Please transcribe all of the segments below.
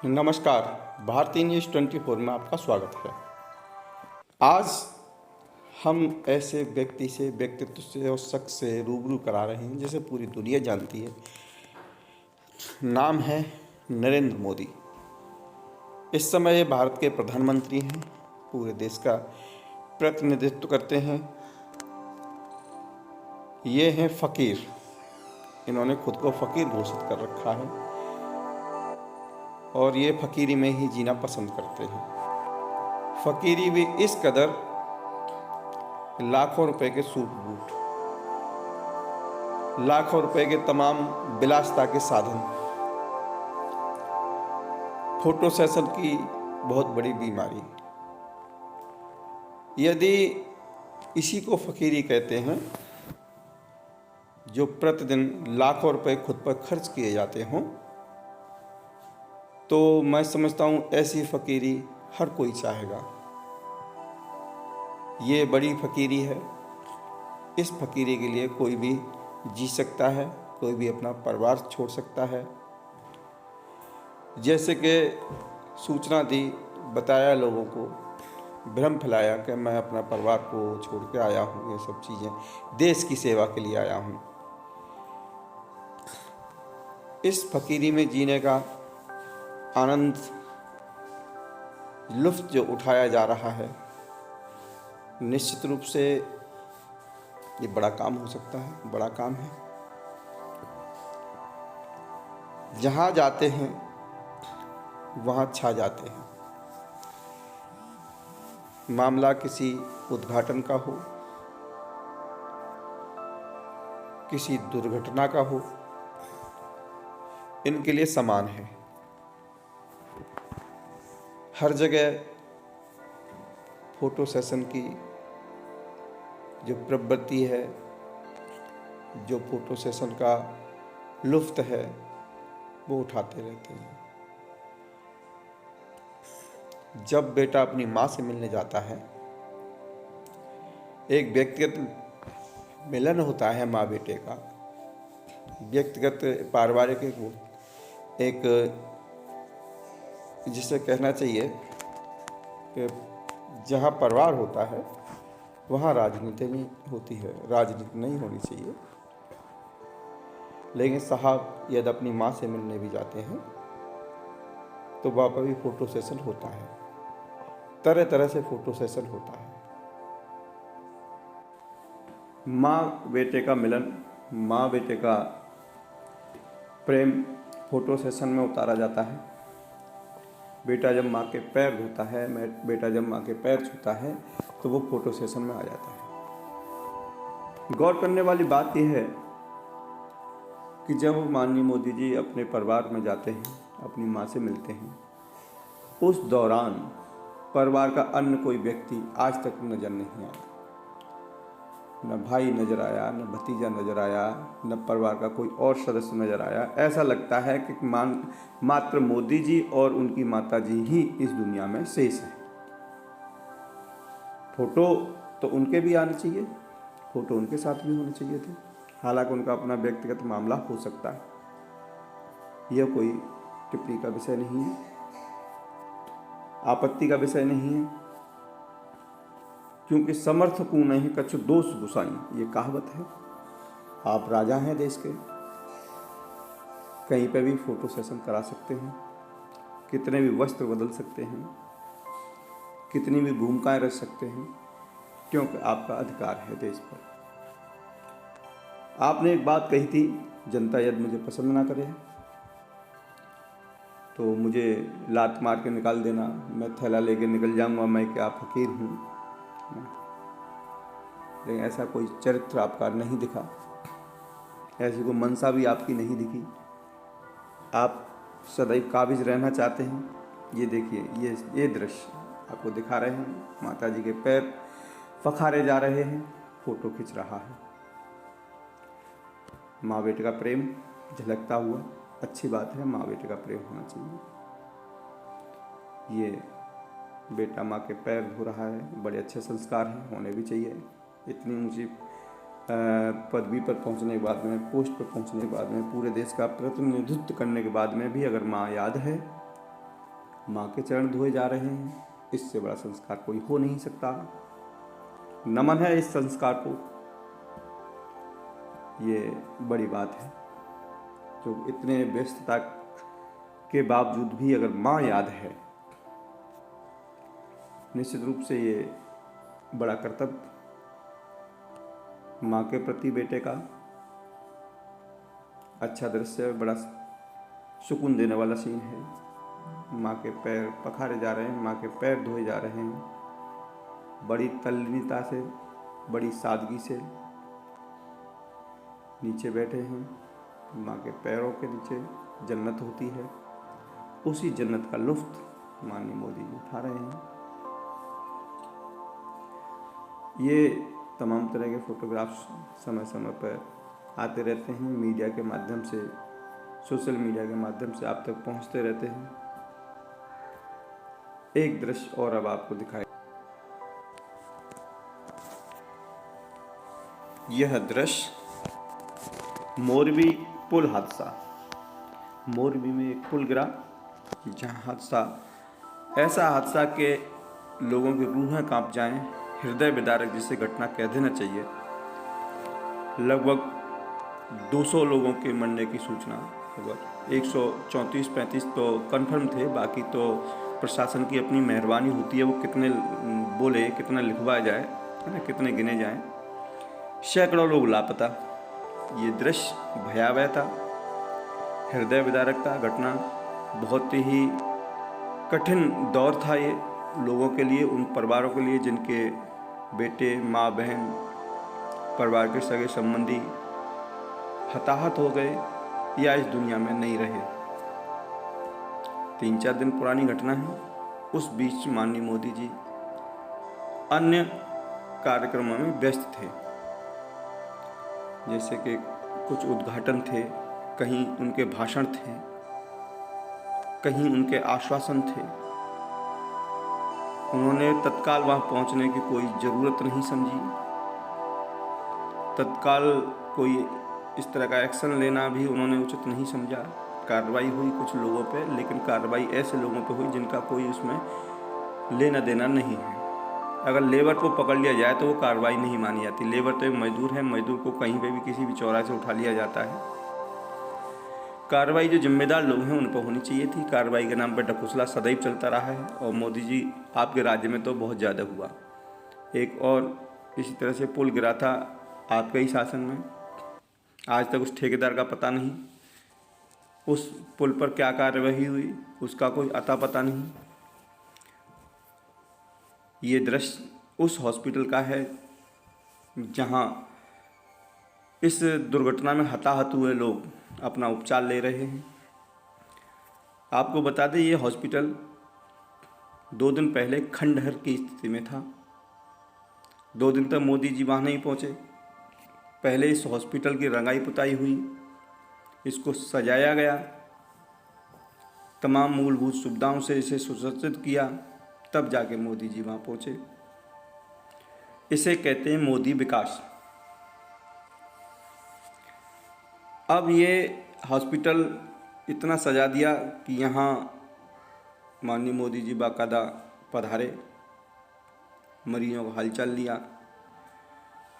नमस्कार। भारतीय न्यूज़ 24 में आपका स्वागत है। आज हम ऐसे व्यक्तित्व से और शख्स से रूबरू करा रहे हैं जिसे पूरी दुनिया जानती है। नाम है नरेंद्र मोदी। इस समय ये भारत के प्रधानमंत्री हैं, पूरे देश का प्रतिनिधित्व करते हैं। ये हैं फ़कीर। इन्होंने खुद को फ़कीर घोषित कर रखा है और ये फ़कीरी में ही जीना पसंद करते हैं। फ़कीरी भी इस कदर लाखों रुपए के सूट बूट, लाखों रुपए के तमाम विलासिता के साधन, फोटो सेशन की बहुत बड़ी बीमारी। यदि इसी को फ़कीरी कहते हैं जो प्रतिदिन लाखों रुपए खुद पर खर्च किए जाते हों, तो मैं समझता हूँ ऐसी फ़कीरी हर कोई चाहेगा। ये बड़ी फ़कीरी है। इस फ़कीरी के लिए कोई भी जी सकता है, कोई भी अपना परिवार छोड़ सकता है। जैसे कि सूचना दी, बताया, लोगों को भ्रम फैलाया कि मैं अपना परिवार को छोड़ के आया हूँ, ये सब चीज़ें देश की सेवा के लिए आया हूँ। इस फ़कीरी में जीने का आनंद, लुत्फ़ जो उठाया जा रहा है, निश्चित रूप से ये बड़ा काम हो सकता है, बड़ा काम है। जहाँ जाते हैं वहाँ छा जाते हैं। मामला किसी उद्घाटन का हो, किसी दुर्घटना का हो, इनके लिए समान है। हर जगह फोटो सेशन की जो प्रवृत्ति है, जो फोटो सेशन का लुत्फ़ है, वो उठाते रहते हैं। जब बेटा अपनी माँ से मिलने जाता है, एक व्यक्तिगत मिलन होता है माँ बेटे का, व्यक्तिगत पारिवारिक एक जिसे कहना चाहिए कि जहाँ परिवार होता है वहाँ राजनीति नहीं होती है, राजनीति नहीं होनी चाहिए। लेकिन साहब यदि अपनी माँ से मिलने भी जाते हैं तो वहाँ पर भी फ़ोटो सेशन होता है। तरह तरह से फ़ोटो सेशन होता है। माँ बेटे का मिलन, माँ बेटे का प्रेम फ़ोटो सेशन में उतारा जाता है। बेटा जब माँ के पैर धोता है, बेटा जब माँ के पैर छूता है, तो वो फ़ोटो सेशन में आ जाता है। गौर करने वाली बात यह है कि जब माननीय मोदी जी अपने परिवार में जाते हैं, अपनी माँ से मिलते हैं, उस दौरान परिवार का अन्य कोई व्यक्ति आज तक नज़र नहीं आया। न भाई नज़र आया, न भतीजा नज़र आया, न परिवार का कोई और सदस्य नज़र आया। ऐसा लगता है कि मात्र मोदी जी और उनकी माता जी ही इस दुनिया में शेष हैं। फोटो तो उनके भी आने चाहिए, फोटो उनके साथ भी होने चाहिए थे। हालांकि उनका अपना व्यक्तिगत मामला हो सकता है, यह कोई टिप्पणी का विषय नहीं है, आपत्ति का विषय नहीं है, क्योंकि समर्थ को नहीं कछु दोष गुसाई, ये कहावत है। आप राजा हैं देश के, कहीं पे भी फोटो सेशन करा सकते हैं, कितने भी वस्त्र बदल सकते हैं, कितनी भी भूमिकाएं रच सकते हैं, क्योंकि आपका अधिकार है देश पर। आपने एक बात कही थी, जनता यदि मुझे पसंद ना करे तो मुझे लात मार के निकाल देना, मैं थैला लेके निकल जाऊंगा, मैं क्या फ़कीर हूँ। लेकिन ऐसा कोई चरित्र आपका नहीं दिखा, ऐसी कोई मनसा भी आपकी नहीं दिखी। आप सदैव काबिज रहना चाहते हैं। ये देखिए, ये दृश्य आपको दिखा रहे हैं, माता जी के पैर फखारे जा रहे हैं, फोटो खिंच रहा है। माँ बेटे का प्रेम झलकता हुआ, अच्छी बात है, माँ बेटे का प्रेम होना चाहिए। ये बेटा माँ के पैर धो रहा है, बड़े अच्छे संस्कार हैं, होने भी चाहिए। इतनी ऊंची पदवी पर पहुंचने के बाद में, पोस्ट पर पहुंचने के बाद में, पूरे देश का प्रतिनिधित्व करने के बाद में भी अगर माँ याद है माँ के चरण धोए जा रहे हैं। इससे बड़ा संस्कार कोई हो नहीं सकता। नमन है इस संस्कार को। ये बड़ी बात है जो इतने व्यस्तता के बावजूद भी अगर माँ याद है, निश्चित रूप से ये बड़ा कर्तव्य माँ के प्रति बेटे का। अच्छा दृश्य, बड़ा सुकून देने वाला सीन है। माँ के पैर पखारे जा रहे हैं, माँ के पैर धोए जा रहे हैं। बड़ी तल्लीनता से, बड़ी सादगी से नीचे बैठे हैं। माँ के पैरों के नीचे जन्नत होती है, उसी जन्नत का लुत्फ माननीय मोदी जी उठा रहे हैं। ये तमाम तरह के फोटोग्राफ्स समय समय पर आते रहते हैं, मीडिया के माध्यम से, सोशल मीडिया के माध्यम से आप तक पहुंचते रहते हैं। एक दृश्य और अब आपको दिखाए। यह दृश्य मोरबी पुल हादसा। मोरबी में एक पुल गिरा, जहां हादसा, ऐसा हादसा के लोगों की रूहें कांप जाएं, हृदय विदारक जिसे घटना कह देना चाहिए। लगभग 200 लोगों के मरने की सूचना खबर। 134-35 तो कंफर्म थे, बाकी तो प्रशासन की अपनी मेहरबानी होती है, वो कितने बोले, कितना लिखवाया जाए, है ना, कितने गिने जाएं। सैकड़ों लोग लापता। ये दृश्य भयावह था, हृदय विदारक था। घटना बहुत ही कठिन दौर था ये लोगों के लिए, उन परिवारों के लिए जिनके बेटे, माँ, बहन, परिवार के सगे संबंधी हताहत हो गए या इस दुनिया में नहीं रहे। 3-4 दिन पुरानी घटना है। उस बीच माननीय मोदी जी अन्य कार्यक्रमों में व्यस्त थे, जैसे कि कुछ उद्घाटन थे, कहीं उनके भाषण थे, कहीं उनके आश्वासन थे। उन्होंने तत्काल वहां पहुंचने की कोई ज़रूरत नहीं समझी। तत्काल कोई इस तरह का एक्शन लेना भी उन्होंने उचित नहीं समझा। कार्रवाई हुई कुछ लोगों पे, लेकिन कार्रवाई ऐसे लोगों पे हुई जिनका कोई उसमें लेना देना नहीं है। अगर लेबर को पकड़ लिया जाए तो वो कार्रवाई नहीं मानी जाती। लेबर तो एक मजदूर है, मजदूर को कहीं पे भी किसी भी चौराहे से उठा लिया जाता है। कार्रवाई जो जिम्मेदार लोग हैं उन पर होनी चाहिए थी। कार्रवाई के नाम पर ढकोसला सदैव चलता रहा है, और मोदी जी आपके राज्य में तो बहुत ज़्यादा हुआ। एक और इसी तरह से पुल गिरा था आपके ही शासन में, आज तक उस ठेकेदार का पता नहीं, उस पुल पर क्या कार्यवाही हुई उसका कोई अता पता नहीं। ये दृश्य उस हॉस्पिटल का है जहां इस दुर्घटना में हताहत हुए लोग अपना उपचार ले रहे हैं। आपको बता दें, ये हॉस्पिटल 2 दिन पहले खंडहर की स्थिति में था। 2 दिन तक मोदी जी वहाँ नहीं पहुँचे। पहले इस हॉस्पिटल की रंगाई पुताई हुई, इसको सजाया गया, तमाम मूलभूत सुविधाओं से इसे सुसज्जित किया, तब जाके मोदी जी वहाँ पहुँचे। इसे कहते हैं मोदी विकास। अब ये हॉस्पिटल इतना सजा दिया कि यहाँ माननीय मोदी जी बाकायदा पधारे, मरीजों का हालचाल लिया,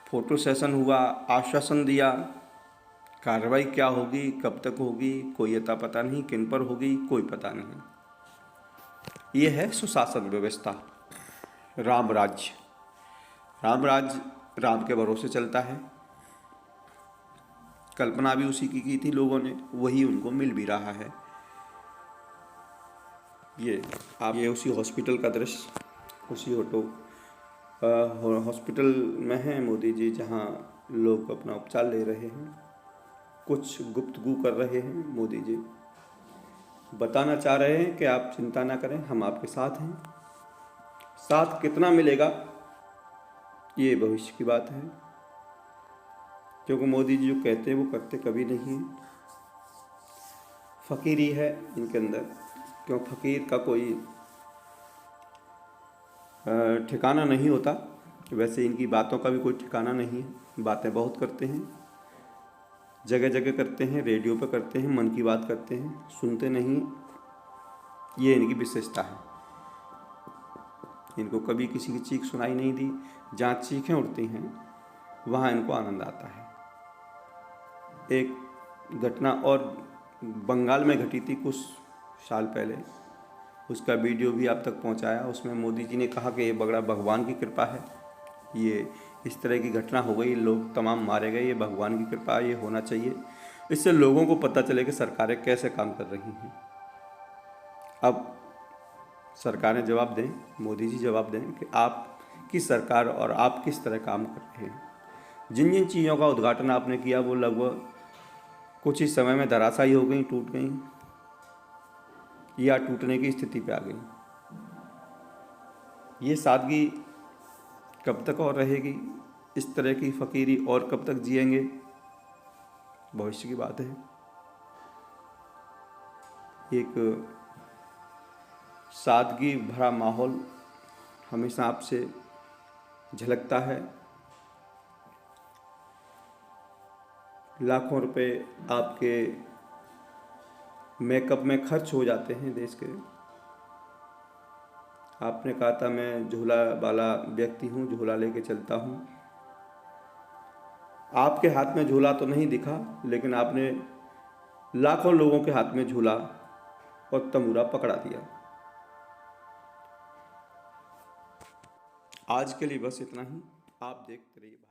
फोटो सेशन हुआ, आश्वासन दिया। कार्रवाई क्या होगी, कब तक होगी, कोई अता पता नहीं, किन पर होगी कोई पता नहीं। ये है सुशासन व्यवस्था, राम राज्य। राम राज्य राम के भरोसे चलता है। कल्पना भी उसी की थी लोगों ने, वही उनको मिल भी रहा है। ये उसी हॉस्पिटल का दृश्य, उसी हॉस्पिटल में है मोदी जी, जहां लोग अपना उपचार ले रहे हैं। कुछ गुफ्तगू कर रहे हैं मोदी जी, बताना चाह रहे हैं कि आप चिंता ना करें, हम आपके साथ हैं। साथ कितना मिलेगा ये भविष्य की बात है, क्योंकि मोदी जी जो कहते हैं वो करते कभी नहीं है। फकीरी है इनके अंदर, क्यों फकीर का कोई ठिकाना नहीं होता। वैसे इनकी बातों का भी कोई ठिकाना नहीं है। बातें बहुत करते हैं, जगह जगह करते हैं, रेडियो पे करते हैं, मन की बात करते हैं, सुनते नहीं। ये इनकी विशेषता है। इनको कभी किसी की चीख सुनाई नहीं दी। जहाँ चीखें उठती हैं वहाँ इनको आनंद आता है। एक घटना और बंगाल में घटी थी कुछ साल पहले, उसका वीडियो भी आप तक पहुंचाया। उसमें मोदी जी ने कहा कि ये बगड़ा भगवान की कृपा है, ये इस तरह की घटना हो गई, लोग तमाम मारे गए, ये भगवान की कृपा है, ये होना चाहिए। इससे लोगों को पता चले कि सरकारें कैसे काम कर रही हैं। अब सरकारें जवाब दें, मोदी जी जवाब दें कि आपकी सरकार और आप किस तरह काम कर रहे हैं। जिन जिन चीज़ों का उद्घाटन आपने किया वो लगभग कुछ ही समय में धराशायी हो गई, टूट गई या टूटने की स्थिति पे आ गई। ये सादगी कब तक और रहेगी, इस तरह की फ़कीरी और कब तक जिएंगे, भविष्य की बात है। एक सादगी भरा माहौल हमेशा आपसे झलकता है। लाखों रुपए आपके मेकअप में खर्च हो जाते हैं देश के। आपने कहा था मैं झोला वाला व्यक्ति हूँ, झोला लेके चलता हूँ। आपके हाथ में झोला तो नहीं दिखा, लेकिन आपने लाखों लोगों के हाथ में झोला और तंबूरा पकड़ा दिया। आज के लिए बस इतना ही। आप देखते रहिए।